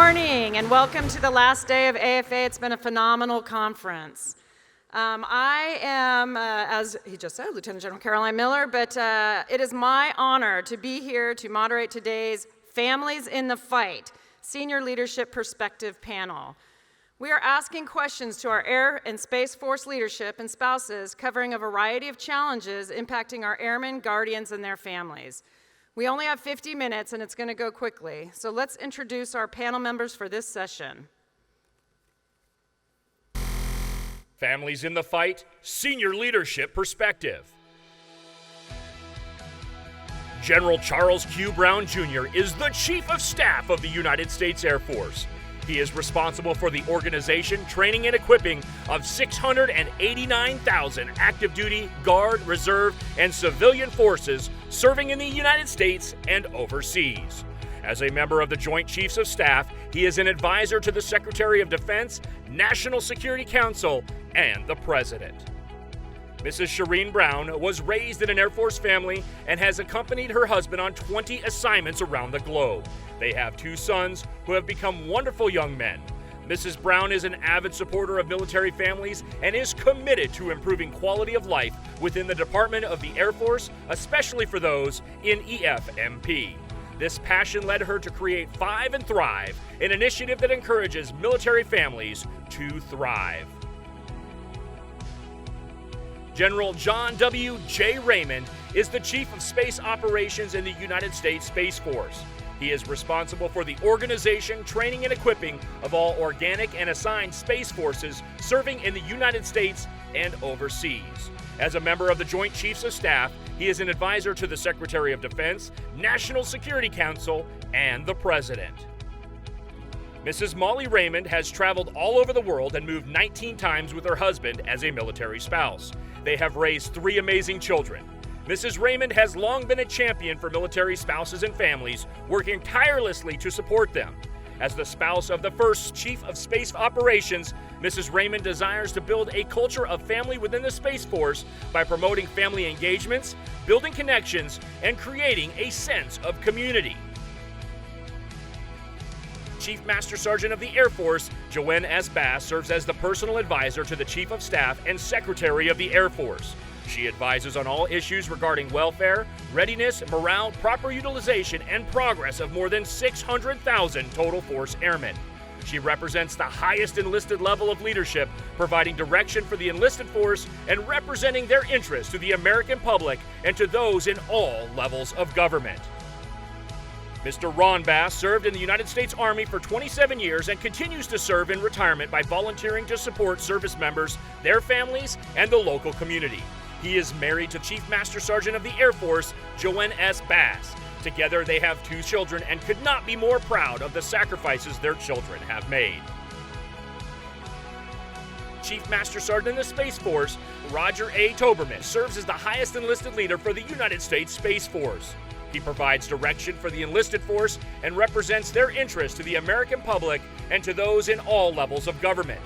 morning and welcome to the last day of AFA. It's been a phenomenal conference. I am, as he just said, Lieutenant General Caroline Miller, but it is my honor to be here to moderate today's Families in the Fight Senior Leadership Perspective panel. We are asking questions to our Air and Space Force leadership and spouses covering a variety of challenges impacting our airmen, guardians, and their families. We only have 50 minutes and it's going to go quickly, so let's introduce our panel members for this session. Families in the Fight, Senior Leadership Perspective. General Charles Q. Brown Jr. is the Chief of Staff of the United States Air Force. He is responsible for the organization, training, and equipping of 689,000 active duty, Guard, Reserve, and civilian forces serving in the United States and overseas. As a member of the Joint Chiefs of Staff, he is an advisor to the Secretary of Defense, National Security Council, and the President. Mrs. Sharene Brown was raised in an Air Force family and has accompanied her husband on 20 assignments around the globe. They have 2 sons who have become wonderful young men. Mrs. Brown is an avid supporter of military families and is committed to improving quality of life within the Department of the Air Force, especially for those in EFMP. This passion led her to create Five and Thrive, an initiative that encourages military families to thrive. General John W. J. Raymond is the Chief of Space Operations in the United States Space Force. He is responsible for the organization, training, and equipping of all organic and assigned space forces serving in the United States and overseas. As a member of the Joint Chiefs of Staff, he is an advisor to the Secretary of Defense, National Security Council, and the President. Mrs. Molly Raymond has traveled all over the world and moved 19 times with her husband as a military spouse. They have raised 3 amazing children. Mrs. Raymond has long been a champion for military spouses and families, working tirelessly to support them. As the spouse of the first Chief of Space Operations, Mrs. Raymond desires to build a culture of family within the Space Force by promoting family engagements, building connections, and creating a sense of community. Chief Master Sergeant of the Air Force, JoAnne S. Bass, serves as the personal advisor to the Chief of Staff and Secretary of the Air Force. She advises on all issues regarding welfare, readiness, morale, proper utilization, and progress of more than 600,000 total force airmen. She represents the highest enlisted level of leadership, providing direction for the enlisted force and representing their interests to the American public and to those in all levels of government. Mr. Rahn Bass served in the United States Army for 27 years and continues to serve in retirement by volunteering to support service members, their families, and the local community. He is married to Chief Master Sergeant of the Air Force, JoAnne S. Bass. Together, they have 2 children and could not be more proud of the sacrifices their children have made. Chief Master Sergeant in the Space Force, Roger A. Towberman, serves as the highest enlisted leader for the United States Space Force. He provides direction for the enlisted force and represents their interests to the American public and to those in all levels of government.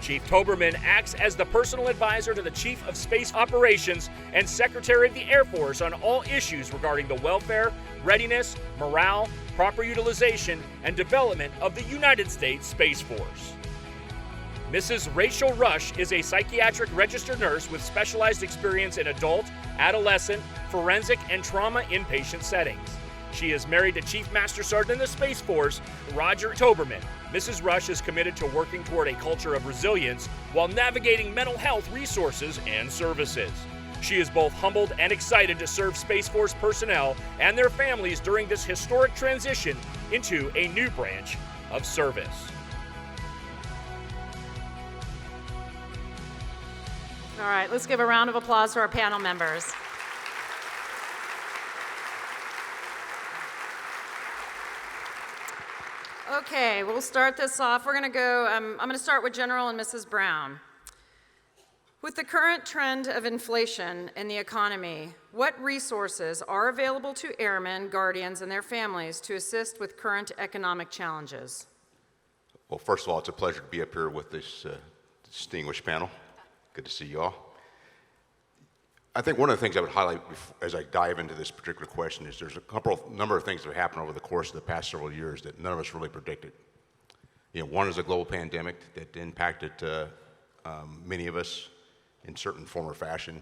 Chief Towberman acts as the personal advisor to the Chief of Space Operations and Secretary of the Air Force on all issues regarding the welfare, readiness, morale, proper utilization, and development of the United States Space Force. Mrs. Rachel Rush is a psychiatric registered nurse with specialized experience in adult, adolescent, forensic, and trauma inpatient settings. She is married to Chief Master Sergeant in the Space Force, Roger Towberman. Mrs. Rush is committed to working toward a culture of resilience while navigating mental health resources and services. She is both humbled and excited to serve Space Force personnel and their families during this historic transition into a new branch of service. All right, let's give a round of applause to our panel members. Okay, we'll start this off. We're going to go, I'm going to start with General and Mrs. Brown. With the current trend of inflation in the economy, what resources are available to airmen, guardians, and their families to assist with current economic challenges? Well, first of all, it's a pleasure to be up here with this distinguished panel. Good to see you all. I think one of the things I would highlight as I dive into this particular question is there's a number of things that have happened over the course of the past several years that none of us really predicted. One is a global pandemic that impacted many of us in certain form or fashion.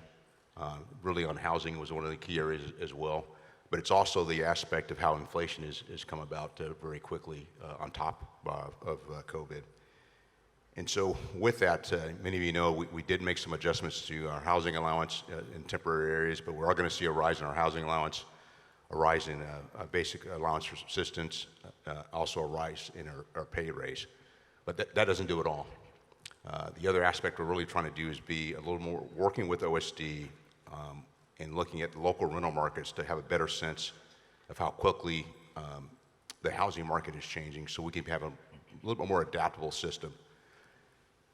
Really on housing was one of the key areas as well. But it's also the aspect of how inflation has come about very quickly on top of COVID. And so with that, many of you know we did make some adjustments to our housing allowance in temporary areas, but we're going to see a rise in our housing allowance, a rise in basic allowance for subsistence, also a rise in our pay raise. But that doesn't do it all. The other aspect we're really trying to do is be a little more working with OSD and looking at the local rental markets to have a better sense of how quickly the housing market is changing so we can have a little bit more adaptable system.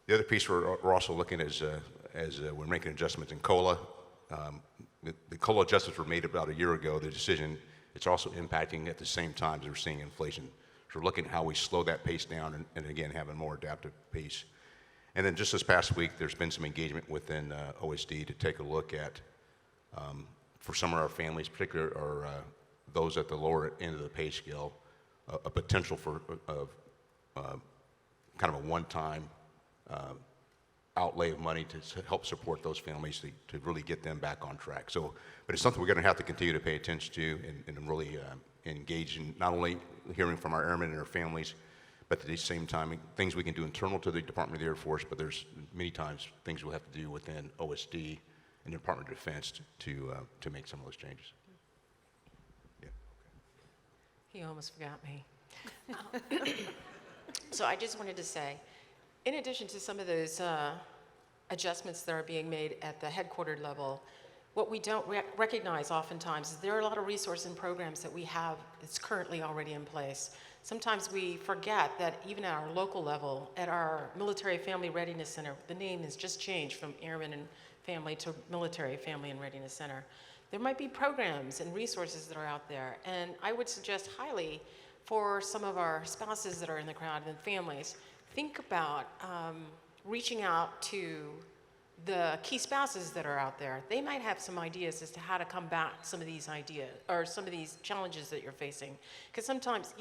The other piece we're also looking at as we're making adjustments in COLA. The COLA adjustments were made about a year ago. The decision, it's also impacting at the same time as we're seeing inflation. So we're looking at how we slow that pace down and again, have a more adaptive pace. And then just this past week, there's been some engagement within OSD to take a look at, for some of our families, particularly those at the lower end of the pay scale, a potential for kind of a one-time outlay of money to help support those families to really get them back on track. So, but it's something we're going to have to continue to pay attention to and really engage in not only hearing from our airmen and their families, but at the same time, things we can do internal to the Department of the Air Force, but there's many times things we'll have to do within OSD and the Department of Defense to make some of those changes. Yeah. He almost forgot me. So I just wanted to say, in addition to some of those adjustments that are being made at the headquartered level, what we don't recognize oftentimes is there are a lot of resources and programs that we have that's currently already in place. Sometimes we forget that even at our local level, at our Military Family Readiness Center, the name has just changed from Airmen and Family to Military Family and Readiness Center. There might be programs and resources that are out there, and I would suggest highly for some of our spouses that are in the crowd and families, think about reaching out to the key spouses that are out there. They might have some ideas as to how to combat some of these ideas or some of these challenges that you're facing. Because sometimes,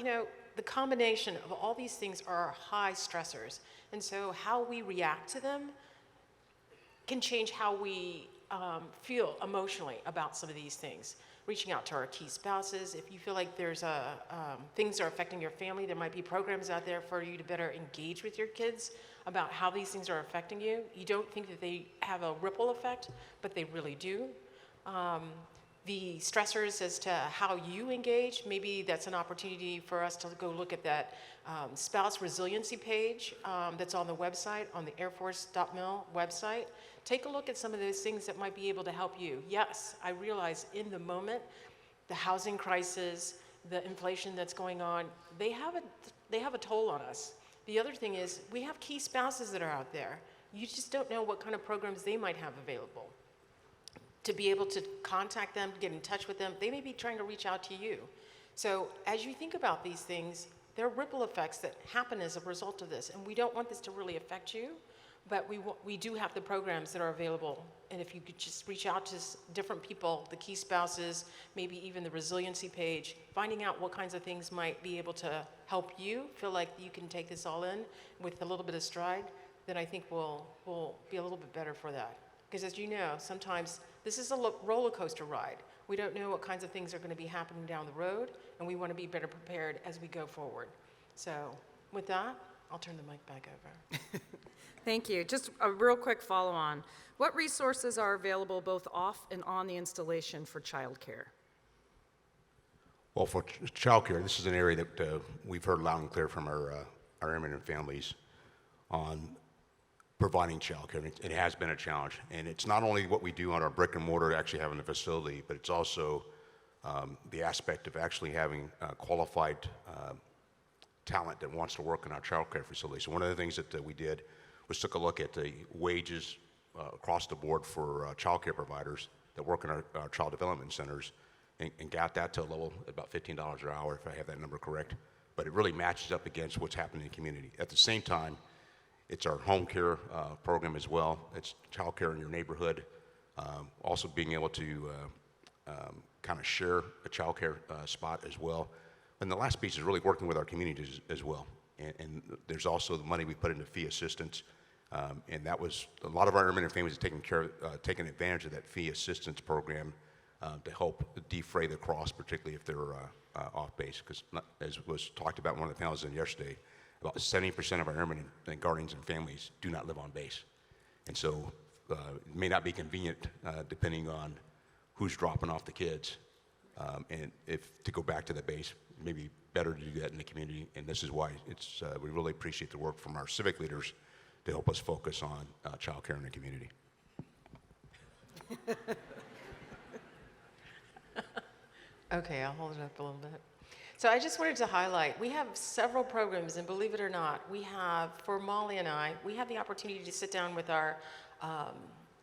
the combination of all these things are high stressors. And so how we react to them can change how we feel emotionally about some of these things. Reaching out to our key spouses. If you feel like there's things are affecting your family, there might be programs out there for you to better engage with your kids about how these things are affecting you. You don't think that they have a ripple effect, but they really do. The stressors as to how you engage, maybe that's an opportunity for us to go look at that spouse resiliency page that's on the website, on the airforce.mil website. Take a look at some of those things that might be able to help you. Yes, I realize in the moment, the housing crisis, the inflation that's going on, they have a toll on us. The other thing is we have key spouses that are out there. You just don't know what kind of programs they might have available. To be able to contact them, get in touch with them, they may be trying to reach out to you. So as you think about these things, there are ripple effects that happen as a result of this, and we don't want this to really affect you, but we do have the programs that are available, and if you could just reach out to different people, the key spouses, maybe even the resiliency page, finding out what kinds of things might be able to help you feel like you can take this all in with a little bit of stride, then I think we'll be a little bit better for that. Because as you know, sometimes this is a roller coaster ride. We don't know what kinds of things are going to be happening down the road, and we want to be better prepared as we go forward. So with that, I'll turn the mic back over. Thank you. Just a real quick follow-on. What resources are available both off and on the installation for childcare? Well, for childcare, this is an area that we've heard loud and clear from our airmen and families on providing childcare. It has been a challenge, and it's not only what we do on our brick and mortar, actually having the facility, but it's also the aspect of actually having qualified talent that wants to work in our childcare facility. So one of the things that we did was took a look at the wages across the board for childcare providers that work in our child development centers and got that to a level about $15 an hour, if I have that number correct. But it really matches up against what's happening in the community. At the same time, it's our home care program as well. It's child care in your neighborhood. Also being able to kind of share a child care spot as well. And the last piece is really working with our communities as well. and there's also the money we put into fee assistance. And that was, a lot of our airmen and families have taken advantage of that fee assistance program to help defray the cost, particularly if they're off base. Because as was talked about in one of the panels yesterday, about 70% of our airmen and guardians and families do not live on base. And so it may not be convenient depending on who's dropping off the kids. And if to go back to the base, maybe better to do that in the community. And this is why it's, we really appreciate the work from our civic leaders to help us focus on child care in the community. Okay, I'll hold it up a little bit. So I just wanted to highlight, we have several programs, and believe it or not, we have, for Molly and I, we have the opportunity to sit down with our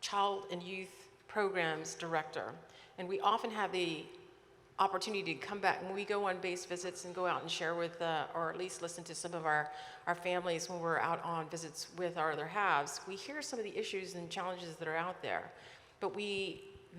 child and youth programs director. And we often have the opportunity to come back when we go on base visits and go out and share with, or at least listen to some of our families when we're out on visits with our other halves. We hear some of the issues and challenges that are out there. But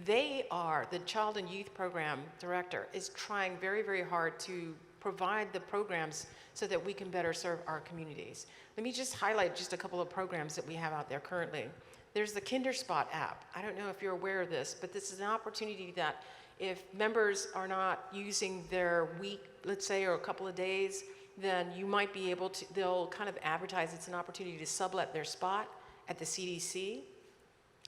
the Child and Youth Program Director is trying very, very hard to provide the programs so that we can better serve our communities. Let me just highlight just a couple of programs that we have out there currently. There's the KinderSpot app. I don't know if you're aware of this, but this is an opportunity that if members are not using their week, let's say, or a couple of days, then you might be able to, they'll kind of advertise it's an opportunity to sublet their spot at the CDC.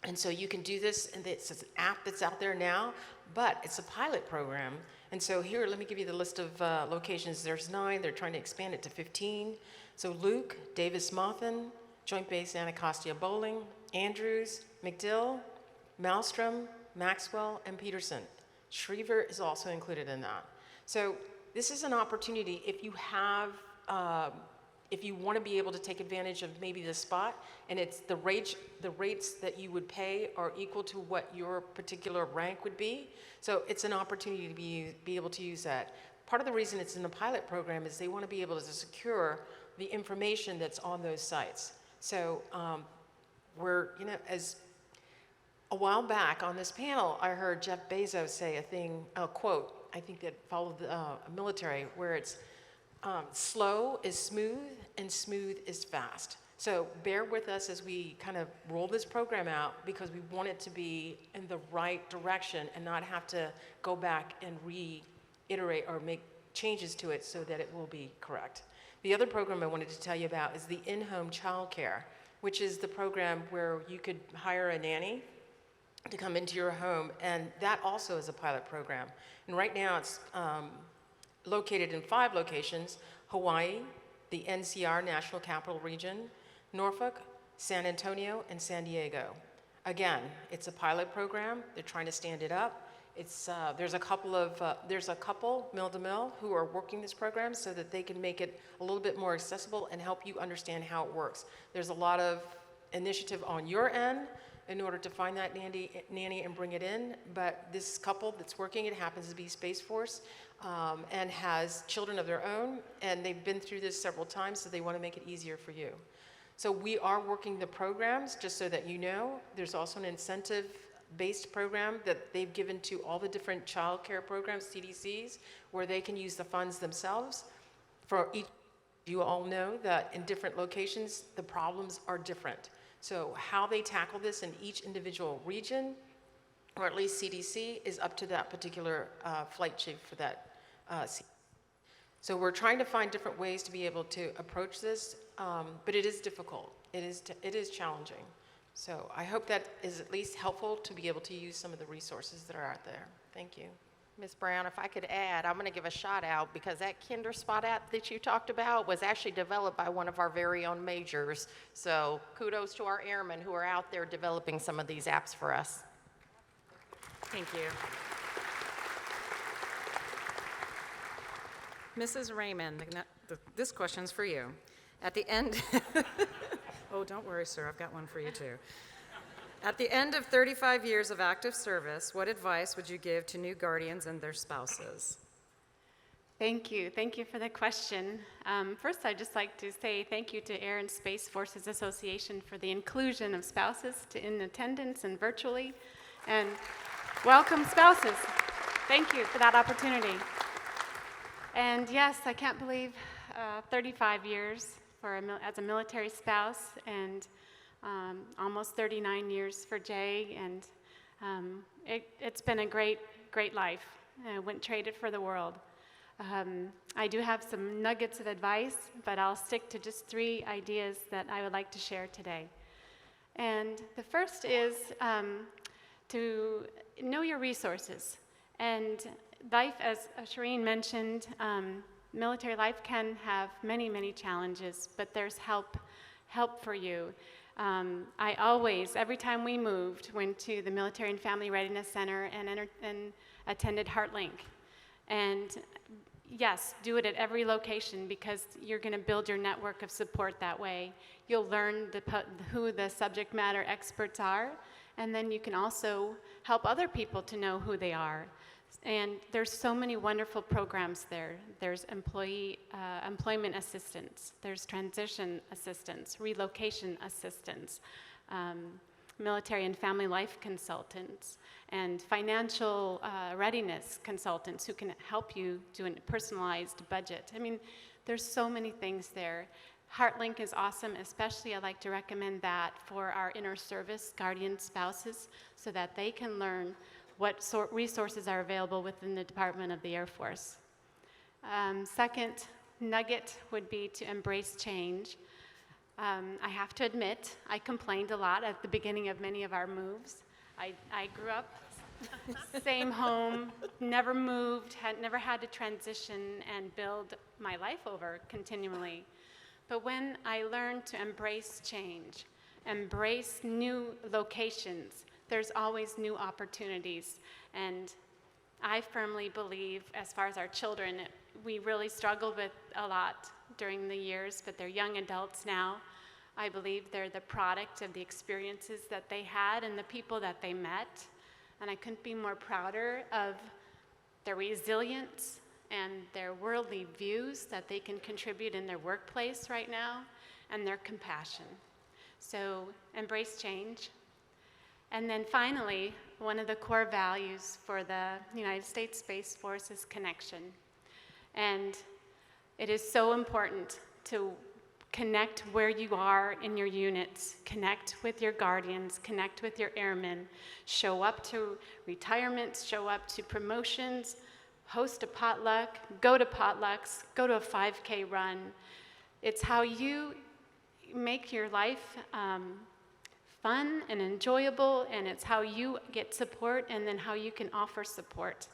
And so you can do this, and it's an app that's out there now, but it's a pilot program. And so here, let me give you the list of locations. There's 9, they're trying to expand it to 15. So Luke, Davis-Monthan, Joint Base Anacostia Bowling, Andrews, MacDill, Maelstrom, Maxwell, and Peterson. Schriever is also included in that. So this is an opportunity if you have, if you want to be able to take advantage of maybe the spot, and it's the rates that you would pay are equal to what your particular rank would be. So it's an opportunity to be able to use that. Part of the reason it's in the pilot program is they want to be able to secure the information that's on those sites. So we're, as a while back on this panel, I heard Jeff Bezos say a quote, I think that followed the military, where it's slow is smooth and smooth is fast. So bear with us as we kind of roll this program out, because we want it to be in the right direction and not have to go back and reiterate or make changes to it so that it will be correct. The other program I wanted to tell you about is the in-home child care, which is the program where you could hire a nanny to come into your home, and that also is a pilot program. And right now it's located in 5 locations: Hawaii, the NCR, National Capital Region, Norfolk, San Antonio, and San Diego. Again, it's a pilot program. They're trying to stand it up. It's, there's a couple mill-to-mill who are working this program so that they can make it a little bit more accessible and help you understand how it works. There's a lot of initiative on your end in order to find that nanny and bring it in, but this couple that's working it happens to be Space Force and has children of their own, and they've been through this several times, so they want to make it easier for you. So we are working the programs, just so that you know. There's also an incentive-based program that they've given to all the different child care programs, CDCs, where they can use the funds themselves. For each, you all know that in different locations, the problems are different. So how they tackle this in each individual region, or at least CDC, is up to that particular flight chief for that CDC. So we're trying to find different ways to be able to approach this, but it is difficult. It is challenging. So I hope that is at least helpful to be able to use some of the resources that are out there. Thank you. Ms. Brown, if I could add, I'm going to give a shout out, because that KinderSpot app that you talked about was actually developed by one of our very own majors. So kudos to our airmen who are out there developing some of these apps for us. Thank you. Mrs. Raymond, this question's for you. At the end, oh, don't worry, sir, I've got one for you too. At the end of 35 years of active service, what advice would you give to new guardians and their spouses? Thank you. Thank you for the question. First, I'd just like to say thank you to Air and Space Forces Association for the inclusion of spouses in attendance and virtually. And welcome, spouses. Thank you for that opportunity. And yes, I can't believe 35 years as a military spouse, and almost 39 years for Jay, and it's been a great life. I wouldn't trade it for the world. I do have some nuggets of advice, but I'll stick to just 3 ideas that I would like to share today. And the first is to know your resources. And life, as Sharene mentioned, military life can have many challenges, but there's help for you. I always, every time we moved, went to the Military and Family Readiness Center and attended HeartLink. And yes, do it at every location, because you're going to build your network of support that way. You'll learn who the subject matter experts are, and then you can also help other people to know who they are. And there's so many wonderful programs there. There's employment assistance, there's transition assistance, relocation assistance, military and family life consultants, and financial readiness consultants who can help you do a personalized budget. I mean, there's so many things there. HeartLink is awesome, especially I'd like to recommend that for our inter-service guardian spouses, so that they can learn what resources are available within the Department of the Air Force. Second nugget would be to embrace change. I have to admit, I complained a lot at the beginning of many of our moves. I grew up, same home, never moved, never had to transition and build my life over continually. But when I learned to embrace change, embrace new locations, there's always new opportunities. And I firmly believe, as far as our children, we really struggled with a lot during the years, but they're young adults now. I believe they're the product of the experiences that they had and the people that they met. And I couldn't be more prouder of their resilience and their worldly views that they can contribute in their workplace right now, and their compassion. So embrace change. And then finally, one of the core values for the United States Space Force is connection. And it is so important to connect where you are in your units, connect with your guardians, connect with your airmen, show up to retirements, show up to promotions, host a potluck, go to potlucks, go to a 5K run. It's how you make your life fun and enjoyable, and it's how you get support, and then how you can offer support.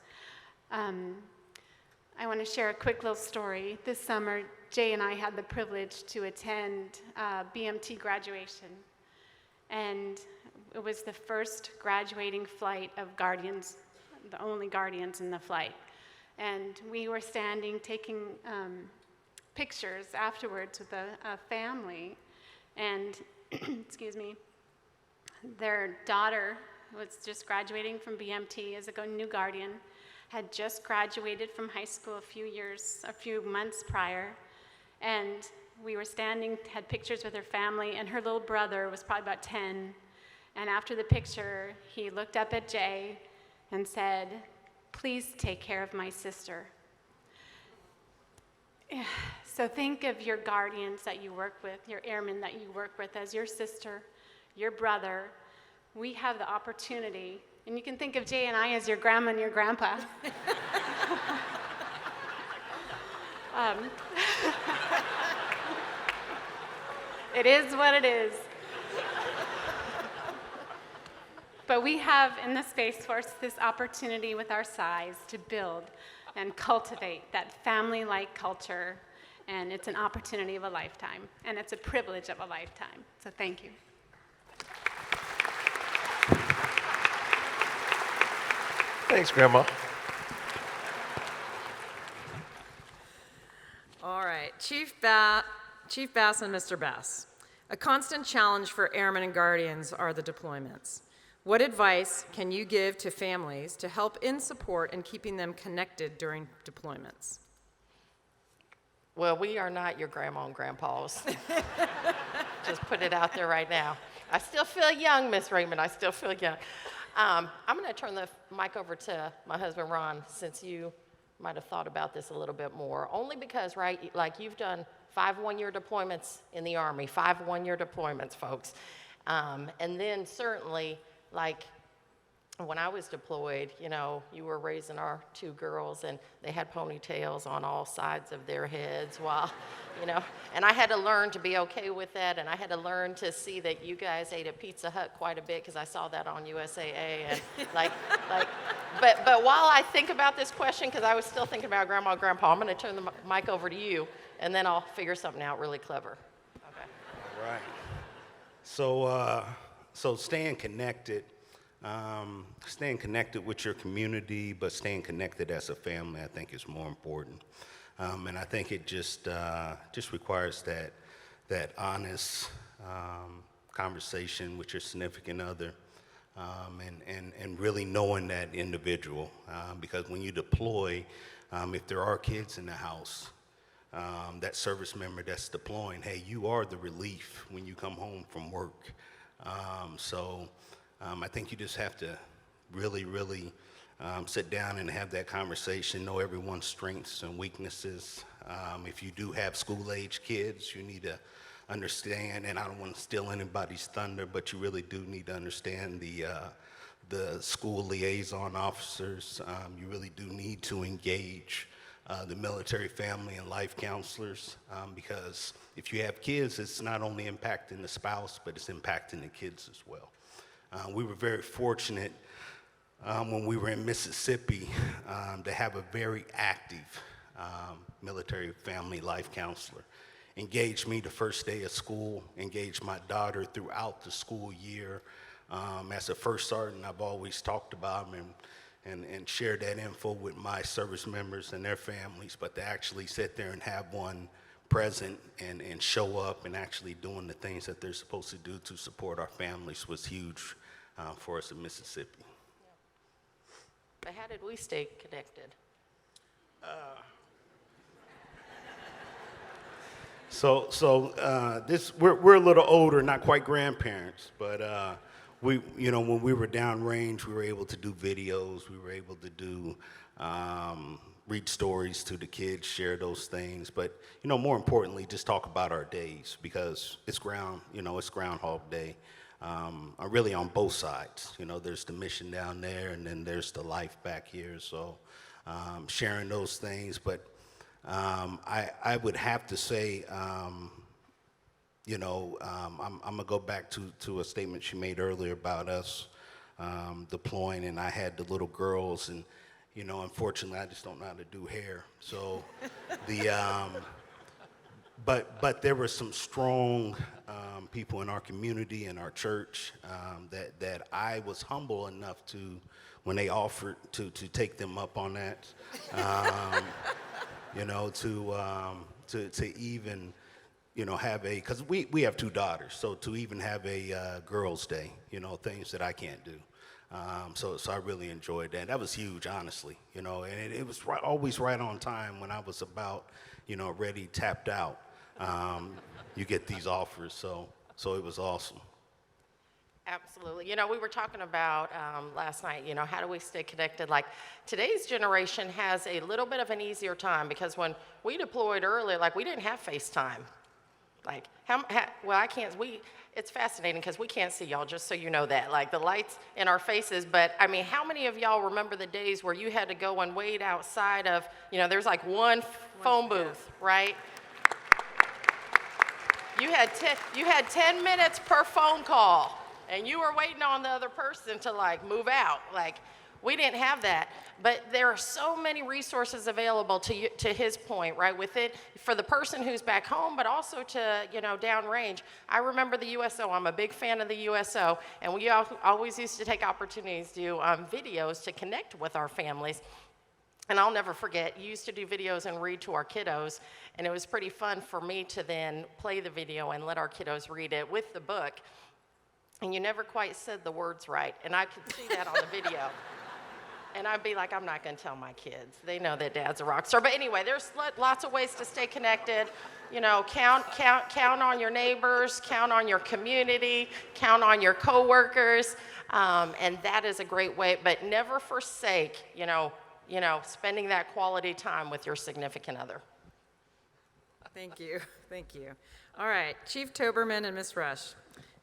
I want to share a quick little story. This summer, Jay and I had the privilege to attend BMT graduation, and it was the first graduating flight of guardians, the only guardians in the flight. And we were standing taking pictures afterwards with a family, and excuse me, their daughter was just graduating from BMT as a new guardian, had just graduated from high school a few months prior, and we were standing, had pictures with her family, and her little brother was probably about 10, and after the picture, he looked up at Jay and said, "Please take care of my sister." So think of your guardians that you work with, your airmen that you work with as your sister, your brother. We have the opportunity, and you can think of Jay and I as your grandma and your grandpa. It is what it is. But we have in the Space Force this opportunity with our size to build and cultivate that family-like culture, and it's an opportunity of a lifetime, and it's a privilege of a lifetime. So thank you. Thanks, Grandma. All right, Chief Bass and Mr. Bass. A constant challenge for airmen and guardians are the deployments. What advice can you give to families to help in support and keeping them connected during deployments? Well, we are not your grandma and grandpas. Just put it out there right now. I still feel young, Miss Raymond. I still feel young. I'm going to turn the mic over to my husband, Rahn, since you might have thought about this a little bit more, only because, right, like you've done 5 one-year deployments in the Army, 5 one-year deployments, folks. And then certainly, like, when I was deployed, you know, you were raising our 2 girls, and they had ponytails on all sides of their heads while, you know, and I had to learn to be okay with that, and I had to learn to see that you guys ate at Pizza Hut quite a bit, because I saw that on USAA, and but while I think about this question, because I was still thinking about Grandma and Grandpa, I'm going to turn the mic over to you, and then I'll figure something out really clever. Okay. All right. So staying connected with your community, but staying connected as a family, I think is more important. And I think it just requires that honest conversation with your significant other, and really knowing that individual. Because when you deploy, if there are kids in the house, that service member that's deploying, hey, you are the relief when you come home from work. I think you just have to really sit down and have that conversation, know everyone's strengths and weaknesses. If you do have school-age kids, you need to understand, and I don't want to steal anybody's thunder, but you really do need to understand the school liaison officers. You really do need to engage the military family and life counselors, because if you have kids, it's not only impacting the spouse, but it's impacting the kids as well. We were very fortunate when we were in Mississippi to have a very active military family life counselor. Engaged me the first day of school, engaged my daughter throughout the school year. As a first sergeant, I've always talked about them and shared that info with my service members and their families, but to actually sit there and have one present and show up and actually doing the things that they're supposed to do to support our families was huge for us in Mississippi. But how did we stay connected? We're a little older, not quite grandparents, but when we were downrange, we were able to do videos. We were able to do read stories to the kids, share those things. But more importantly, just talk about our days, because it's Groundhog Day. Really on both sides. There's the mission down there, and then there's the life back here. So sharing those things, but I would have to say, I'm gonna go back to a statement she made earlier about us deploying, and I had the little girls, and unfortunately, I just don't know how to do hair. So but there were some strong people in our community and our church that I was humble enough to, when they offered to take them up on that, to even have because we have 2 daughters, so to even have a girls' day, things that I can't do. So I really enjoyed that. That was huge, honestly, and it was always right on time when I was about, ready, tapped out. You get these offers, so it was awesome. Absolutely. We were talking about last night, how do we stay connected? Like, today's generation has a little bit of an easier time, because when we deployed earlier, we didn't have FaceTime. It's fascinating because we can't see y'all, just so you know that, the lights in our faces. But I mean, how many of y'all remember the days where you had to go and wait outside of, there's one phone booth, right? You had 10 minutes per phone call, and you were waiting on the other person to move out. We didn't have that. But there are so many resources available to his point, right? With it, for the person who's back home, but also to, downrange. I remember the USO. I'm a big fan of the USO, and we always used to take opportunities to do videos to connect with our families. And I'll never forget, you used to do videos and read to our kiddos, and it was pretty fun for me to then play the video and let our kiddos read it with the book. And you never quite said the words right, and I could see that on the video. And I'd be like, I'm not gonna tell my kids. They know that Dad's a rock star. But anyway, there's lots of ways to stay connected. Count on your neighbors, count on your community, count on your coworkers, and that is a great way. But never forsake, spending that quality time with your significant other. Thank you. Thank you. All right, Chief Towberman and Ms. Rush,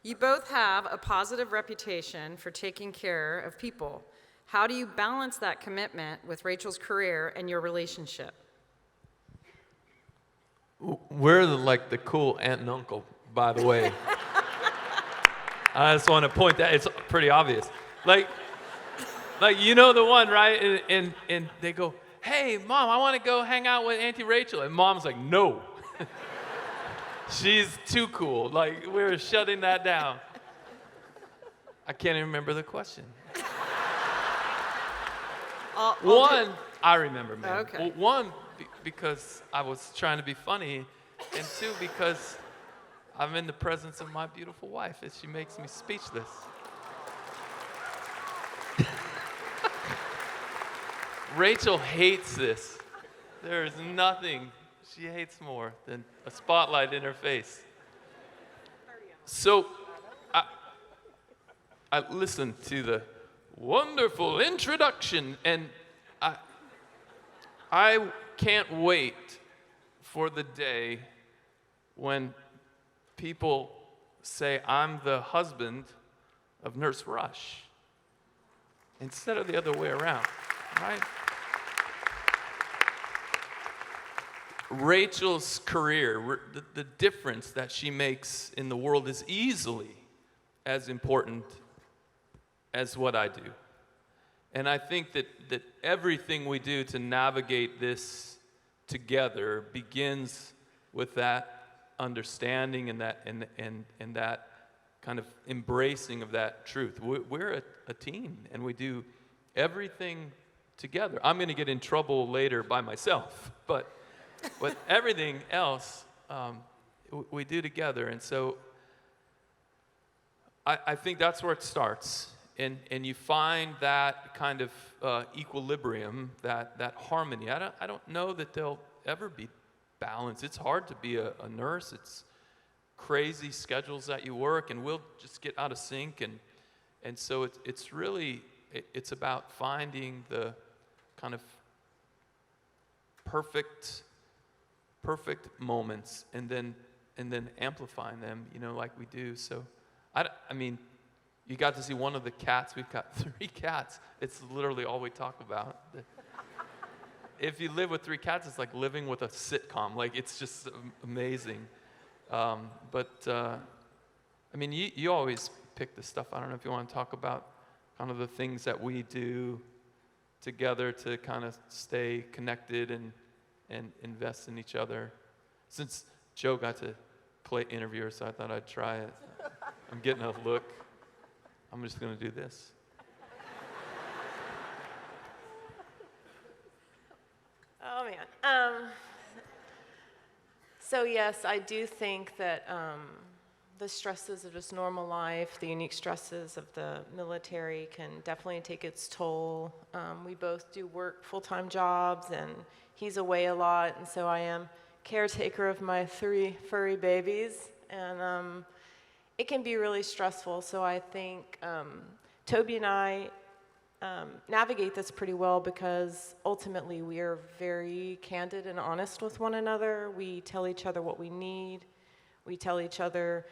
you both have a positive reputation for taking care of people. How do you balance that commitment with Rachel's career and your relationship? We're like the cool aunt and uncle, by the way. I just want to point that, it's pretty obvious. Like you know the one, right? And they go, hey, Mom, I want to go hang out with Auntie Rachel. And Mom's like, no. She's too cool. Like, we're shutting that down. I can't even remember the question. One, I remember, man. Okay. Well, one, because I was trying to be funny, and two, because I'm in the presence of my beautiful wife, and she makes me speechless. Rachel hates this. There is nothing she hates more than a spotlight in her face. So I listened to the wonderful introduction, and I can't wait for the day when people say I'm the husband of Nurse Rush instead of the other way around, right? Rachel's career, the difference that she makes in the world is easily as important as what I do. And I think that everything we do to navigate this together begins with that understanding and that kind of embracing of that truth. We're a team, and we do everything together. I'm going to get in trouble later by myself, but everything else we do together. And so I think that's where it starts. And you find that kind of equilibrium, that harmony. I don't know that they'll ever be balanced. It's hard to be a nurse. It's crazy schedules that you work, and we'll just get out of sync. And so it's really about finding the kind of perfect moments, and then amplifying them, like we do. So I mean, you got to see one of the cats. We've got 3 cats. It's literally all we talk about. If you live with 3 cats, it's like living with a sitcom. Like, it's just amazing. But I mean, you always pick the stuff. I don't know if you want to talk about kind of the things that we do together to kind of stay connected and invest in each other. Since Joe got to play interviewer, so I thought I'd try it. I'm getting a look. I'm just going to do this. Oh, man. So, yes, I do think that the stresses of just normal life, the unique stresses of the military can definitely take its toll. We both do work full-time jobs, and he's away a lot, and so I am caretaker of my 3 furry babies, and it can be really stressful. So I think Toby and I navigate this pretty well, because ultimately we are very candid and honest with one another. We tell each other what we need. We tell each other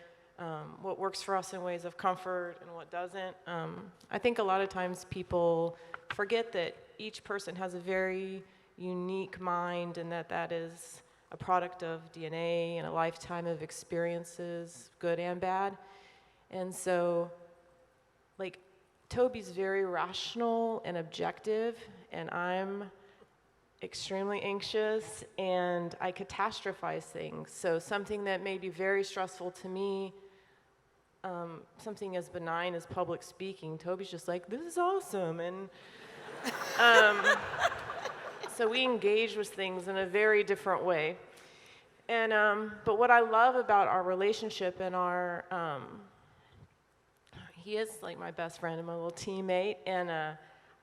what works for us in ways of comfort and what doesn't. I think a lot of times people forget that each person has a very unique mind, and that is a product of DNA and a lifetime of experiences, good and bad. And so, like, Toby's very rational and objective, and I'm extremely anxious, and I catastrophize things. So something that may be very stressful to me, something as benign as public speaking, Toby's just like, this is awesome. And so we engage with things in a very different way. And but what I love about our relationship and our, he is like my best friend and my little teammate, and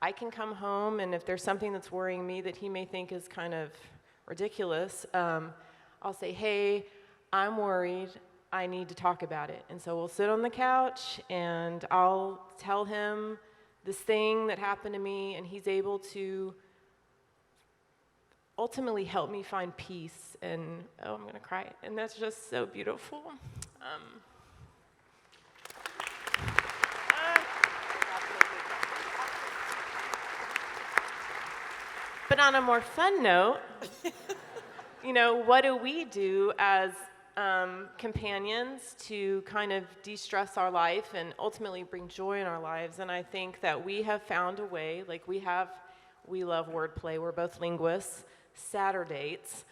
I can come home, and if there's something that's worrying me that he may think is kind of ridiculous, I'll say, hey, I'm worried, I need to talk about it. And so we'll sit on the couch, and I'll tell him this thing that happened to me, and he's able to ultimately helped me find peace. And oh, I'm gonna cry. And that's just so beautiful. But on a more fun note, you know, what do we do as companions to kind of de-stress our life and ultimately bring joy in our lives? And I think that we have found a way, like we love wordplay, we're both linguists, Saturdates,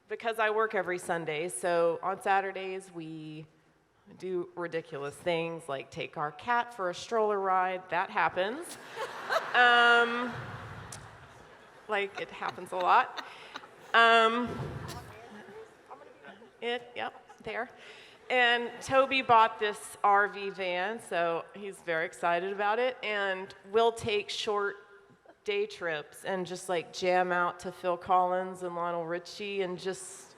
because I work every Sunday, so on Saturdays we do ridiculous things like take our cat for a stroller ride. That happens. Like, it happens a lot. Yep, there. And Toby bought this RV van, so he's very excited about it. And we'll take short day trips and just like jam out to Phil Collins and Lionel Richie and just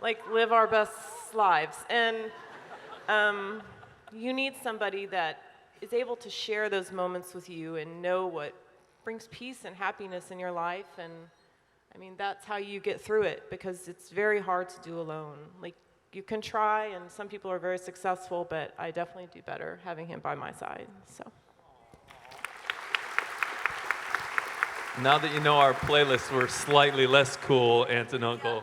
like live our best lives. And you need somebody that is able to share those moments with you and know what brings peace and happiness in your life. And I mean, that's how you get through it, because it's very hard to do alone. Like, you can try, and some people are very successful, but I definitely do better having him by my side, so. Now that you know our playlists were slightly less cool, Aunt and Uncle.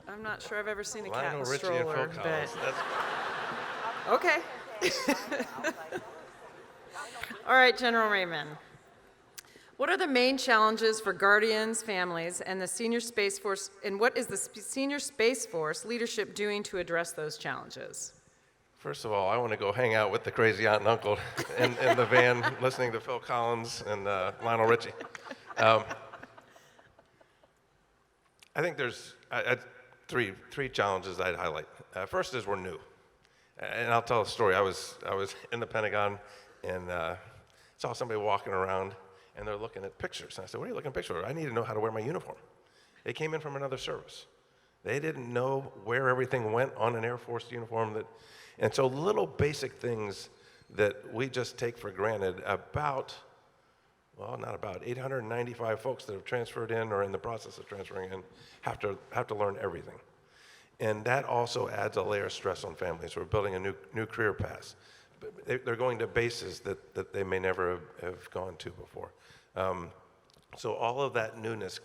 I'm not sure I've ever seen a cat Lionel in a Richie and Phil stroller, Collins. but okay. All right, General Raymond. What are the main challenges for guardians, families, and the Senior Space Force, and what is the Senior Space Force leadership doing to address those challenges? First of all, I want to go hang out with the crazy aunt and uncle in the van, listening to Phil Collins and Lionel Richie. I think there's three challenges I'd highlight. First is we're new, and I'll tell a story. I was in the Pentagon and saw somebody walking around, and they're looking at pictures. And I said, "What are you looking at pictures? I need to know how to wear my uniform." They came in from another service. They didn't know where everything went on an Air Force uniform. And so little basic things that we just take for granted about, well, not about, 895 folks that have transferred in or in the process of transferring in have to learn everything. And that also adds a layer of stress on families. We're building a new career path. They're going to bases that they may never have gone to before. So all of that newness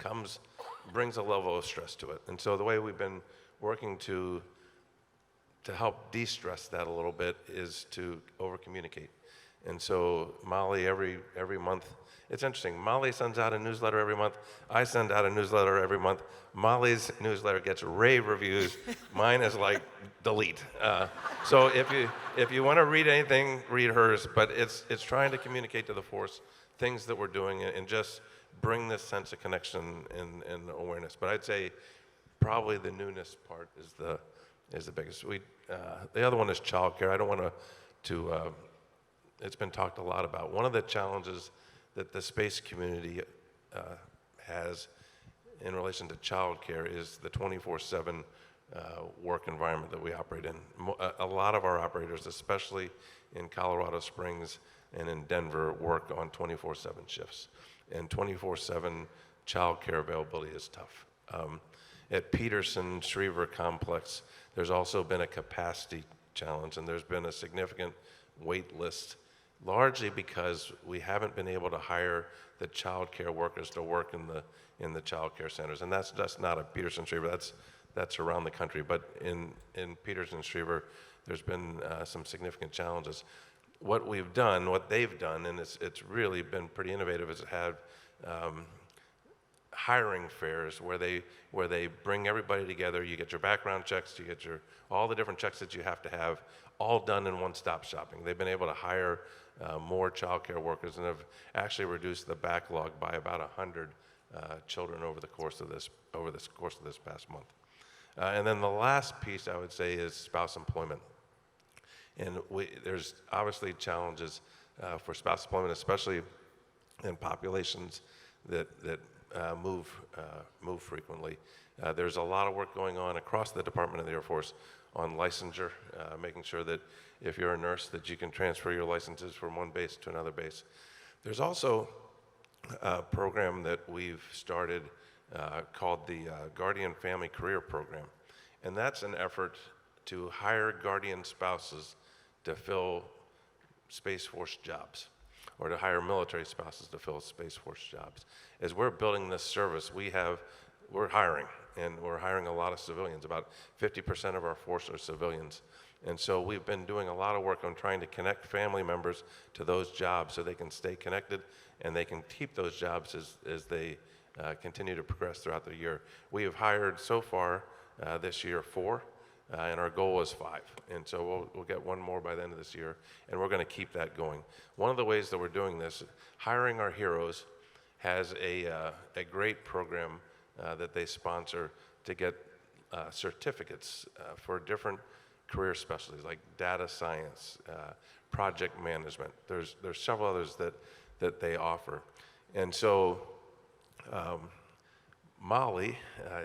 brings a level of stress to it. And so the way we've been working to help de-stress that a little bit is to over-communicate. And so Molly, every month, it's interesting, Molly sends out a newsletter every month, I send out a newsletter every month. Molly's newsletter gets rave reviews, mine is like delete. So if you want to read anything, read hers, but it's trying to communicate to the force things that we're doing and just bring this sense of connection and awareness. But I'd say probably the newness part is the biggest. The other one is childcare. I don't want to it's been talked a lot about. One of the challenges that the space community has in relation to childcare is the 24/7 work environment that we operate in. A lot of our operators, especially in Colorado Springs and in Denver, work on 24/7 shifts. And 24/7 childcare availability is tough. At Peterson Schriever Complex, there's also been a capacity challenge, and there's been a significant wait list, largely because we haven't been able to hire the child care workers to work in the child care centers. And that's not a Peterson Schriever, that's around the country. But in Peterson Schriever, there's been some significant challenges. What they've done, and it's really been pretty innovative, is have hiring fairs where they bring everybody together. You get your background checks, you get all the different checks that you have to have, all done in one-stop shopping. They've been able to hire more child care workers and have actually reduced the backlog by about 100 children over the course of this past month. And then the last piece I would say is spouse employment. And there's obviously challenges for spouse employment, especially in populations that move frequently. There's a lot of work going on across the Department of the Air Force on licensure, making sure that if you're a nurse that you can transfer your licenses from one base to another base. There's also a program that we've started called the Guardian Family Career Program. And that's an effort to hire guardian spouses to fill Space Force jobs, or to hire military spouses to fill Space Force jobs. As we're building this service, we're hiring, and we're hiring a lot of civilians. About 50% of our force are civilians. And so we've been doing a lot of work on trying to connect family members to those jobs so they can stay connected and they can keep those jobs as they continue to progress throughout the year. We have hired so far this year 4, and our goal is 5. And so we'll get 1 more by the end of this year, and we're going to keep that going. One of the ways that we're doing this, Hiring Our Heroes has a great program that they sponsor to get certificates for different career specialties like data science, project management. There's several others that they offer. And so Molly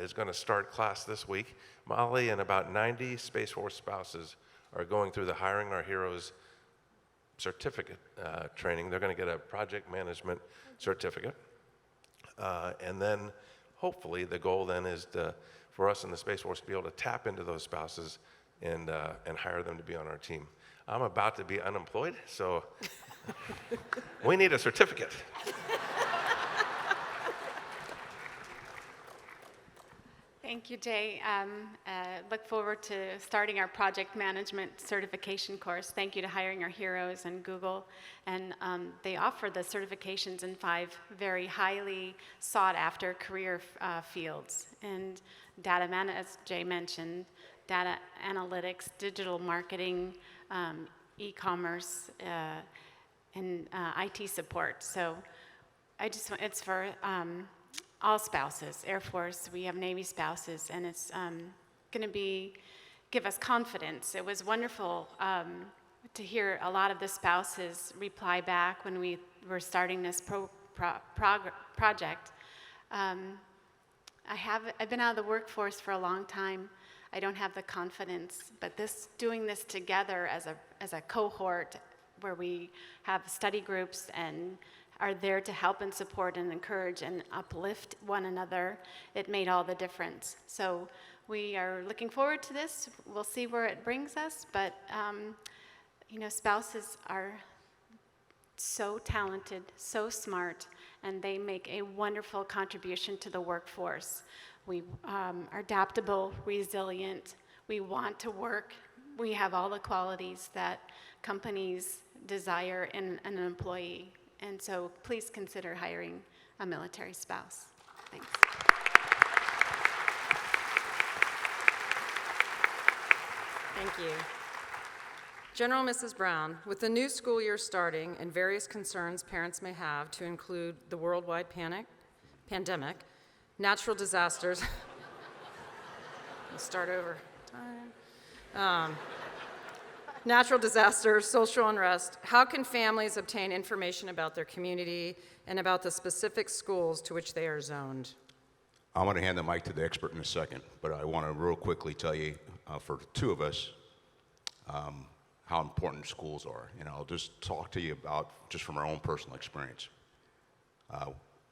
is going to start class this week. Molly and about 90 Space Force spouses are going through the Hiring Our Heroes certificate training. They're going to get a project management certificate. And then hopefully the goal then is for us in the Space Force to be able to tap into those spouses and hire them to be on our team. I'm about to be unemployed, so we need a certificate. Thank you, Jay. Look forward to starting our project management certification course. Thank you to Hiring Our Heroes and Google. And they offer the certifications in 5 very highly sought-after career fields. And data as Jay mentioned, data analytics, digital marketing, e-commerce, and IT support. So it's for all spouses, Air Force, we have Navy spouses, and it's going to give us confidence. It was wonderful to hear a lot of the spouses reply back when we were starting this project. I've been out of the workforce for a long time. I don't have the confidence, but doing this together as a cohort where we have study groups and are there to help and support and encourage and uplift one another, it made all the difference. So we are looking forward to this. We'll see where it brings us, but spouses are so talented, so smart, and they make a wonderful contribution to the workforce. We are adaptable, resilient, we want to work, we have all the qualities that companies desire in an employee. And so please consider hiring a military spouse. Thanks. Thank you. General Mrs. Brown, with the new school year starting and various concerns parents may have to include the worldwide pandemic, natural disasters, let's start over. Natural disasters, social unrest, how can families obtain information about their community and about the specific schools to which they are zoned? I'm going to hand the mic to the expert in a second, but I want to real quickly tell you, for 2 of us, how important schools are. And I'll just talk to you about, just from our own personal experience.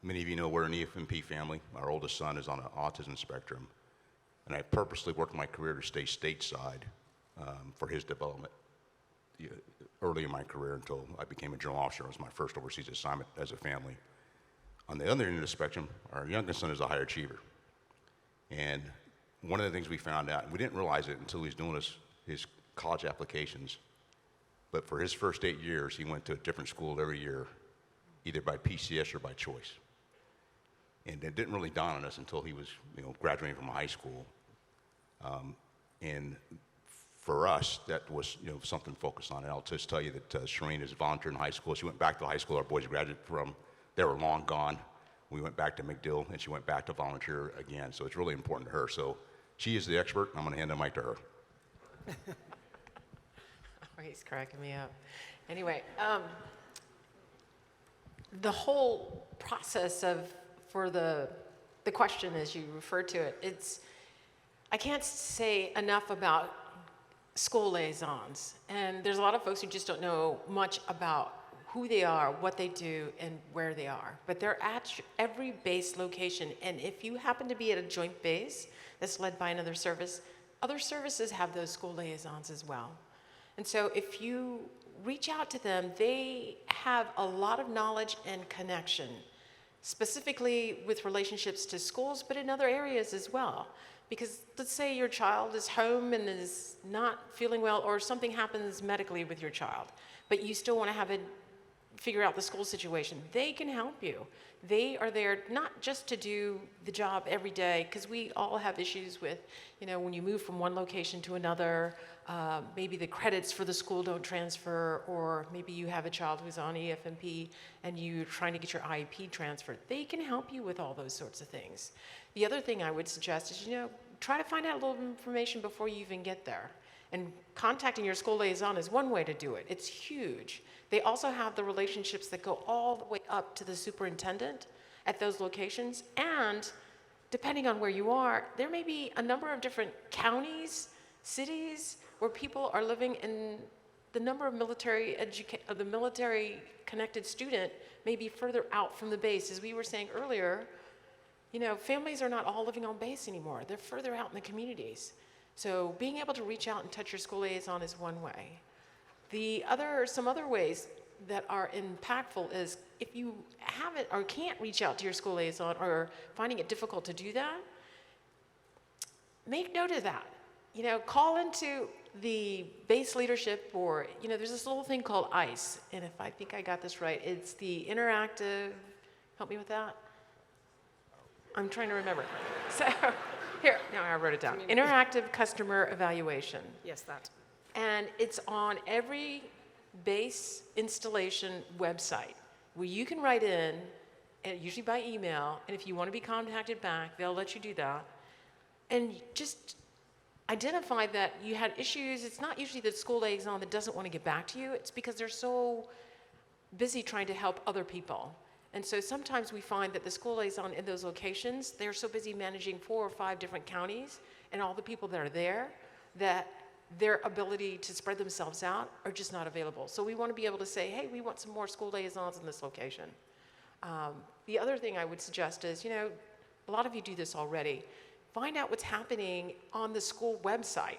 Many of you know we're an EFMP family. Our oldest son is on an autism spectrum. And I purposely worked my career to stay stateside for his development early in my career until I became a general officer. It was my first overseas assignment as a family. On the other end of the spectrum, our youngest son is a high achiever. And one of the things we found out, and we didn't realize it until he was doing his college applications, but for his first 8 years, he went to a different school every year, either by PCS or by choice. And it didn't really dawn on us until he was graduating from high school. And for us, that was something to focus on. And I'll just tell you that Sharene is a volunteer in high school. She went back to the high school our boys graduated from. They were long gone. We went back to MacDill, and she went back to volunteer again. So it's really important to her. So she is the expert. I'm going to hand the mic to her. He's cracking me up. Anyway, the whole process of for the question as you refer to it. I can't say enough about school liaisons. And there's a lot of folks who just don't know much about who they are, what they do, and where they are. But they're at every base location. And if you happen to be at a joint base that's led by another service, other services have those school liaisons as well. And so if you reach out to them, they have a lot of knowledge and connection, specifically with relationships to schools, but in other areas as well. Because let's say your child is home and is not feeling well, or something happens medically with your child, but you still want to figure out the school situation. They can help you. They are there not just to do the job every day, because we all have issues with, when you move from one location to another, maybe the credits for the school don't transfer, or maybe you have a child who's on EFMP and you're trying to get your IEP transferred. They can help you with all those sorts of things. The other thing I would suggest is, try to find out a little information before you even get there. And contacting your school liaison is one way to do it. It's huge. They also have the relationships that go all the way up to the superintendent at those locations. And depending on where you are, there may be a number of different counties, cities, where people are living, and the number of the military connected student may be further out from the base. As we were saying earlier, families are not all living on base anymore. They're further out in the communities. So being able to reach out and touch your school liaison is one way. Some other ways that are impactful is if you haven't or can't reach out to your school liaison, or finding it difficult to do that, make note of that. Call into the base leadership, or, there's this little thing called ICE, and if I think I got this right, it's the interactive, help me with that? I'm trying to remember. So, here, now I wrote it down. Interactive Customer Evaluation. Yes, that. And it's on every base installation website where you can write in, and usually by email, and if you want to be contacted back, they'll let you do that. And just identify that you had issues. It's not usually the school liaison that doesn't want to get back to you. It's because they're so busy trying to help other people. And so sometimes we find that the school liaison in those locations, they're so busy managing 4 or 5 different counties and all the people that are there, that their ability to spread themselves out are just not available. So we want to be able to say, hey, we want some more school liaisons in this location. The other thing I would suggest is, a lot of you do this already. Find out what's happening on the school website.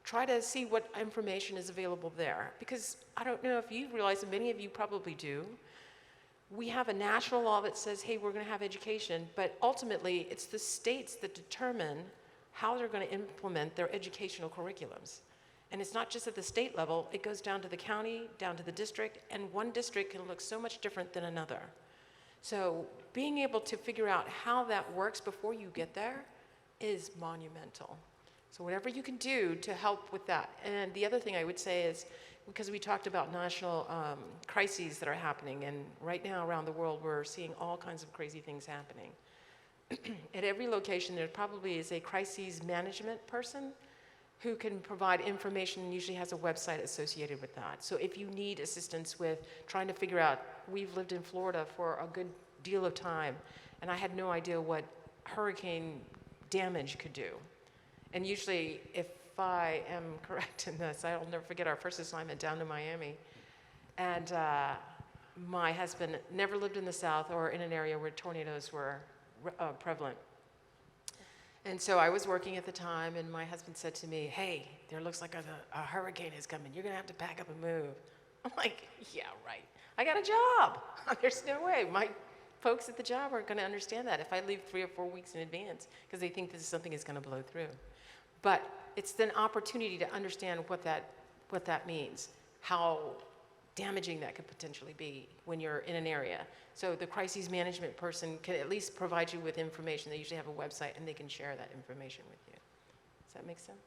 Try to see what information is available there. Because I don't know if you realize, and many of you probably do, we have a national law that says, hey, we're going to have education, but ultimately it's the states that determine how they're going to implement their educational curriculums. And it's not just at the state level, it goes down to the county, down to the district, and one district can look so much different than another. So being able to figure out how that works before you get there is monumental. So whatever you can do to help with that. And the other thing I would say is, because we talked about national crises that are happening, and right now around the world we're seeing all kinds of crazy things happening. At every location there probably is a crises management person who can provide information, and usually has a website associated with that. So if you need assistance with trying to figure out, we've lived in Florida for a good deal of time, and I had no idea what hurricane damage could do. And usually, if I am correct in this, I'll never forget our first assignment down to Miami. And my husband never lived in the South or in an area where tornadoes were prevalent. And so I was working at the time, and my husband said to me, hey, there looks like a hurricane is coming. You're going to have to pack up and move. I'm like, yeah, right. I got a job. There's no way. My folks at the job aren't going to understand that if I leave 3 or 4 weeks in advance, because they think this is something is going to blow through. But it's an opportunity to understand what that means, how damaging that could potentially be when you're in an area. So the crises management person can at least provide you with information. They usually have a website, and they can share that information with you. Does that make sense?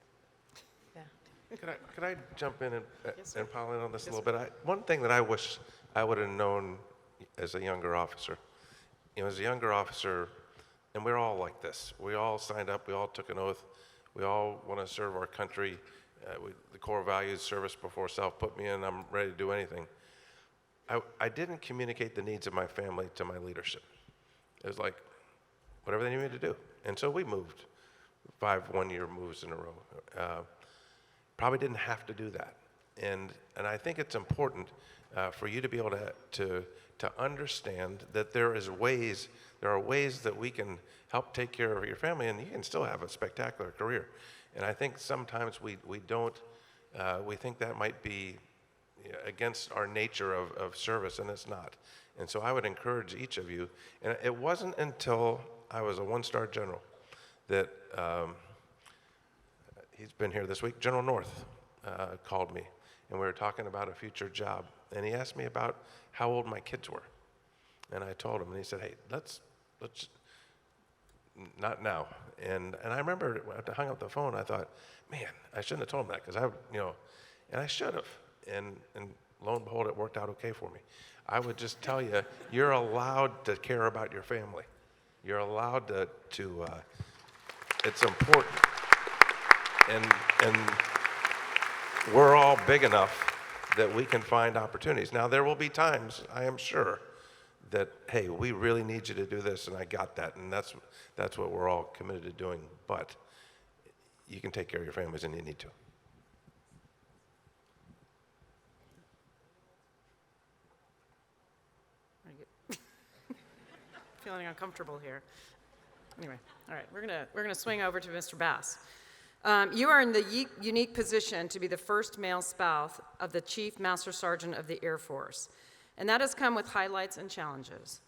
Yeah. Could I jump in and pile in on this a little bit? One thing that I wish I would have known as a younger officer, as a younger officer, and we're all like this. We all signed up. We all took an oath. We all want to serve our country. The core values, service before self, put me in, I'm ready to do anything. I didn't communicate the needs of my family to my leadership. It was like, whatever they need me to do. And so we moved 5 one-year moves in a row. Probably didn't have to do that. And I think it's important for you to be able to understand that there are ways that we can help take care of your family, and you can still have a spectacular career. And I think sometimes we don't, we think that might be against our nature of service, and it's not. And so I would encourage each of you, and it wasn't until I was a 1-star general that, he's been here this week, General North called me, and we were talking about a future job. And he asked me about how old my kids were. And I told him, and he said, hey, let's not now. And I remember when I hung up the phone, I thought, man, I shouldn't have told him that, because and I should have. And lo and behold, it worked out okay for me. I would just tell you, you're allowed to care about your family. You're allowed to it's important. And we're all big enough that we can find opportunities. Now, there will be times, I am sure, that, hey, we really need you to do this, and I got that, and that's what we're all committed to doing. But you can take care of your families, and you need to. Feeling uncomfortable here. Anyway, all right, we're gonna swing over to Mr. Bass. You are in the unique position to be the first male spouse of the Chief Master Sergeant of the Air Force, and that has come with highlights and challenges.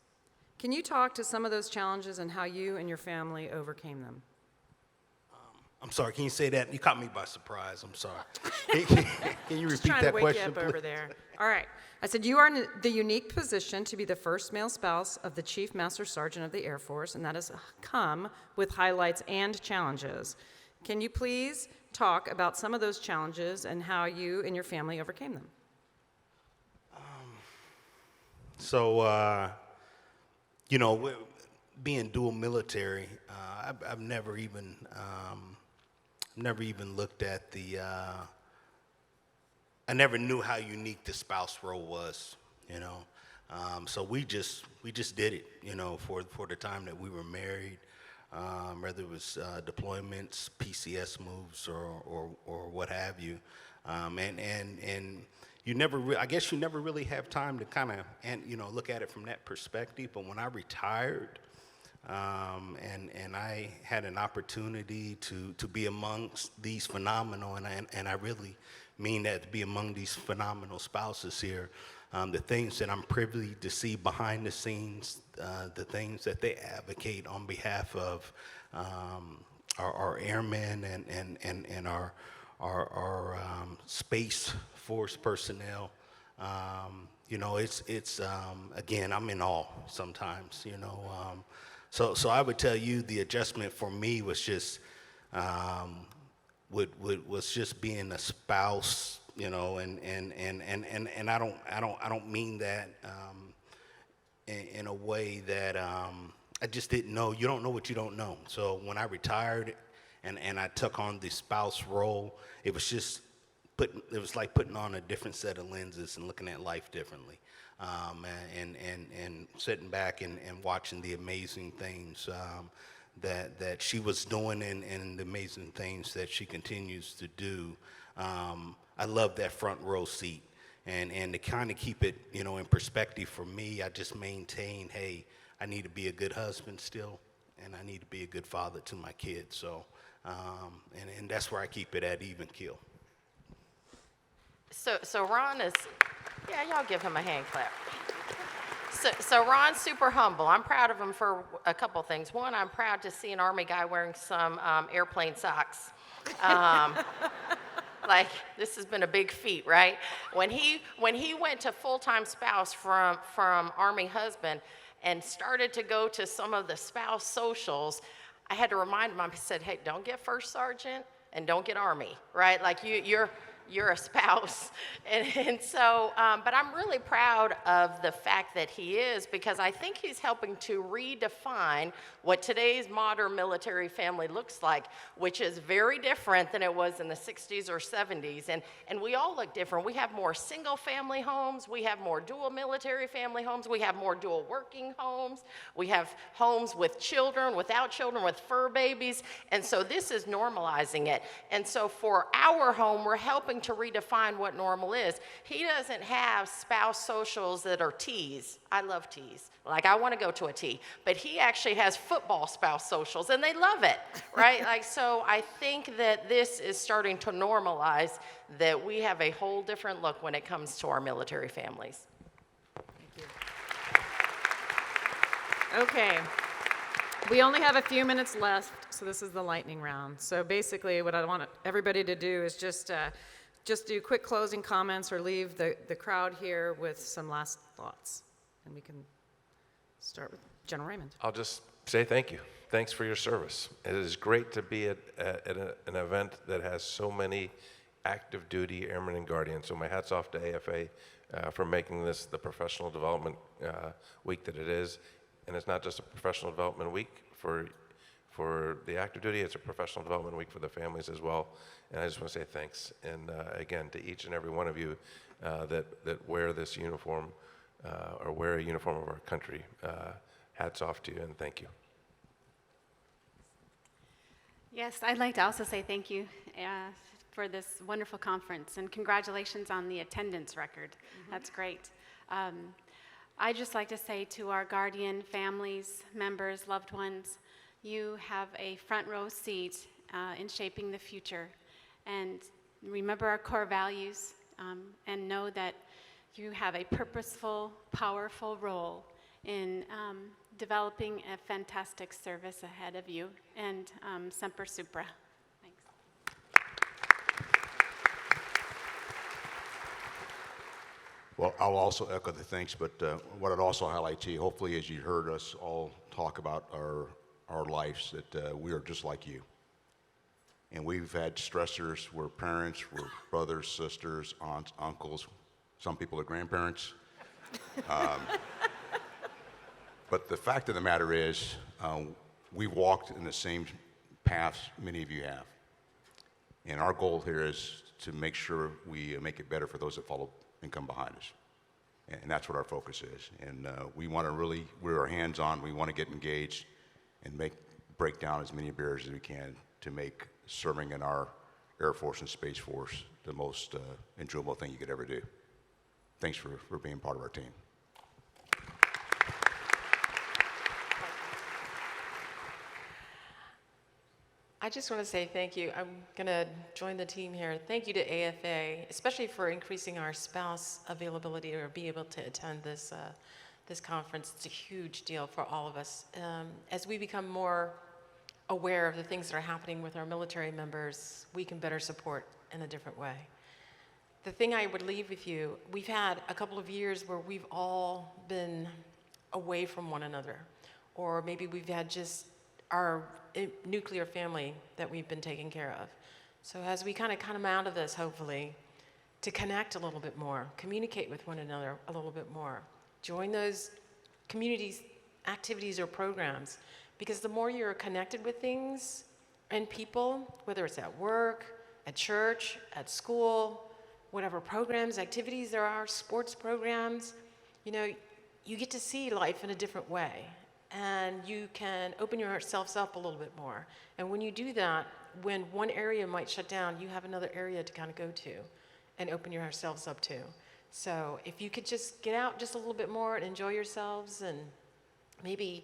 Can you talk to some of those challenges and how you and your family overcame them? I'm sorry, can you say that? You caught me by surprise, I'm sorry. Can you repeat that question, Just trying to wake you up please? over there. All right. I said you are in the unique position to be the first male spouse of the Chief Master Sergeant of the Air Force, and that has come with highlights and challenges. Can you please talk about some of those challenges and how you and your family overcame them? Being dual military, I've never even looked at I never knew how unique the spouse role was, So we just did it, for the time that we were married, whether it was deployments, PCS moves, or what have you, and you never, I guess you never really have time to kind of, look at it from that perspective. But when I retired, and I had an opportunity to be amongst these phenomenal, and I really mean that, to be among these phenomenal spouses here, the things that I'm privy to see behind the scenes, the things that they advocate on behalf of our airmen and our Space Force personnel. It's again, I'm in awe sometimes, So I would tell you the adjustment for me was just was just being a spouse, and I don't mean that in a way that I just didn't know. You don't know what you don't know. So when I retired and I took on the spouse role, it was just it was like putting on a different set of lenses and looking at life differently. And sitting back and watching the amazing things that she was doing and the amazing things that she continues to do. I love that front row seat. And to kind of keep it, in perspective for me, I just maintain, hey, I need to be a good husband still, and I need to be a good father to my kids. So, and that's where I keep it at even keel. So Rahn is, yeah, y'all give him a hand clap. So Ron's super humble. I'm proud of him for a couple things. One, I'm proud to see an Army guy wearing some airplane socks. Like, this has been a big feat, right? When he went to full-time spouse from Army husband and started to go to some of the spouse socials, I had to remind him, I said, hey, don't get first sergeant and don't get Army, right? Like, you're you're a spouse. And so, but I'm really proud of the fact that he is, because I think he's helping to redefine what today's modern military family looks like, which is very different than it was in the 60s or 70s. And we all look different. We have more single family homes. We have more dual military family homes. We have more dual working homes. We have homes with children, without children, with fur babies. And so this is normalizing it. And so for our home, we're helping to redefine what normal is. He doesn't have spouse socials that are teas. I love teas. Like, I want to go to a tea. But he actually has football spouse socials, and they love it, right? Like, so I think that this is starting to normalize that we have a whole different look when it comes to our military families. Okay. We only have a few minutes left, so this is the lightning round. So basically, what I want everybody to do is just do quick closing comments or leave the crowd here with some last thoughts. And we can start with General Raymond. I'll just say thank you. Thanks for your service. It is great to be at an event that has so many active duty airmen and guardians. So my hat's off to AFA for making this the professional development week that it is. And it's not just a professional development week for the active duty, it's a professional development week for the families as well. And I just want to say thanks. And again, to each and every one of you that wear this uniform or wear a uniform of our country, hats off to you and thank you. Yes, I'd like to also say thank you for this wonderful conference, and congratulations on the attendance record. That's great. I'd just like to say to our guardian families, members, loved ones, you have a front row seat in shaping the future. And remember our core values, and know that you have a purposeful, powerful role in developing a fantastic service ahead of you. And Semper Supra. Thanks. Well, I'll also echo the thanks, but what I'd also highlight to you, hopefully as you heard us all talk about our lives, that we are just like you. And we've had stressors, we're parents, we're brothers, sisters, aunts, uncles, some people are grandparents. But the fact of the matter is, we walked in the same paths many of you have. And our goal here is to make sure we make it better for those that follow and come behind us. And that's what our focus is. And we want to really, we're hands-on, we want to get engaged and break down as many barriers as we can to make serving in our Air Force and Space Force the most enjoyable thing you could ever do. Thanks for being part of our team. I just want to say thank you. I'm going to join the team here. Thank you to AFA, especially for increasing our spouse availability to be able to attend this conference. It's a huge deal for all of us. As we become more aware of the things that are happening with our military members, we can better support in a different way. The thing I would leave with you, we've had a couple of years where we've all been away from one another, or maybe we've had just our nuclear family that we've been taking care of. So as we kind of come out of this, hopefully, to connect a little bit more, communicate with one another a little bit more, join those communities, activities or programs, because the more you're connected with things and people, whether it's at work, at church, at school, whatever programs, activities there are, sports programs, you get to see life in a different way. And you can open yourselves up a little bit more. And when you do that, when one area might shut down, you have another area to kind of go to and open yourselves up to. So if you could just get out just a little bit more and enjoy yourselves and maybe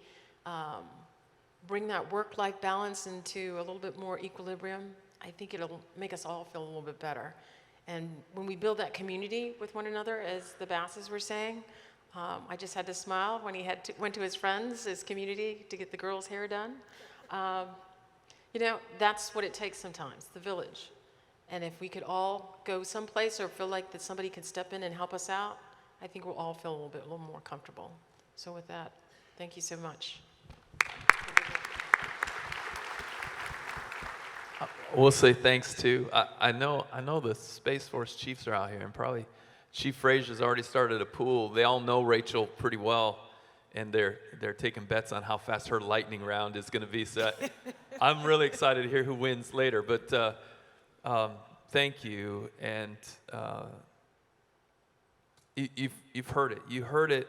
bring that work-life balance into a little bit more equilibrium, I think it'll make us all feel a little bit better. And when we build that community with one another, as the Basses were saying, I just had to smile when he went to his friends, his community, to get the girls' hair done. That's what it takes sometimes, the village. And if we could all go someplace or feel like that somebody can step in and help us out, I think we'll all feel a little more comfortable. So with that, thank you so much. We'll say thanks to, I know the Space Force chiefs are out here, and probably Chief Frazier's already started a pool. They all know Rachel pretty well, and they're taking bets on how fast her lightning round is going to be. So I'm really excited to hear who wins later. But thank you, and you've heard it. You heard it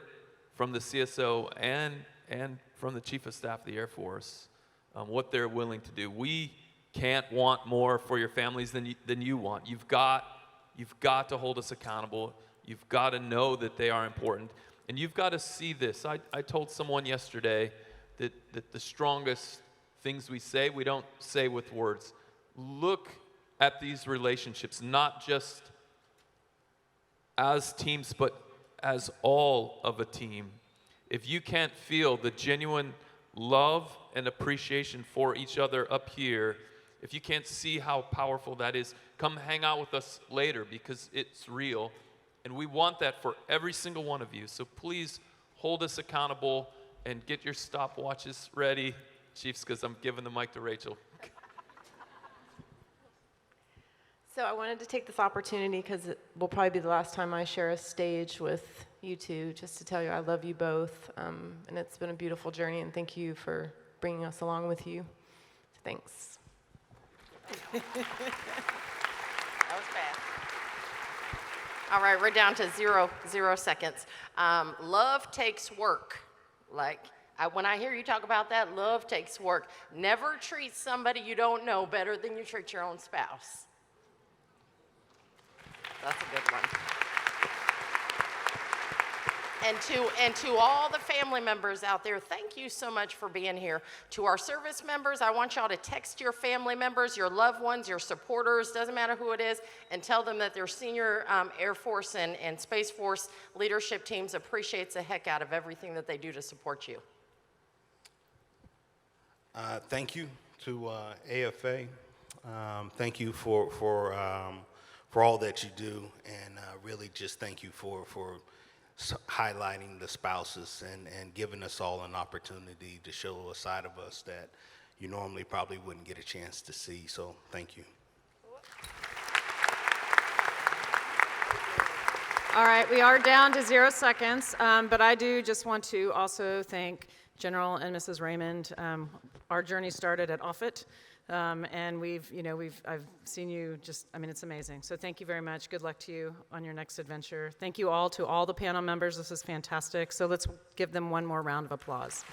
from the CSO and from the Chief of Staff of the Air Force, what they're willing to do. We can't want more for your families than you want. You've got to hold us accountable. You've got to know that they are important. And you've got to see this. I told someone yesterday that the strongest things we say, we don't say with words. Look at these relationships, not just as teams, but as all of a team. If you can't feel the genuine love and appreciation for each other up here, if you can't see how powerful that is, come hang out with us later, because it's real. And we want that for every single one of you. So please hold us accountable and get your stopwatches ready, Chiefs, because I'm giving the mic to Rachel. So I wanted to take this opportunity, because it will probably be the last time I share a stage with you two, just to tell you I love you both. And it's been a beautiful journey, and thank you for bringing us along with you. Thanks. That was fast. All right, we're down to zero seconds. Love takes work. When I hear you talk about that, love takes work. Never treat somebody you don't know better than you treat your own spouse. That's a good one. And to all the family members out there, thank you so much for being here. To our service members, I want y'all to text your family members, your loved ones, your supporters, doesn't matter who it is, and tell them that their senior Air Force and Space Force leadership teams appreciates the heck out of everything that they do to support you. Thank you to AFA. Thank you for all that you do, and really just thank you for highlighting the spouses and giving us all an opportunity to show a side of us that you normally probably wouldn't get a chance to see. So thank you. All right, we are down to 0 seconds, but I do just want to also thank General and Mrs. Raymond. Our journey started at Offutt, and I've seen you it's amazing. So thank you very much. Good luck to you on your next adventure. Thank you all to all the panel members. This is fantastic. So let's give them one more round of applause.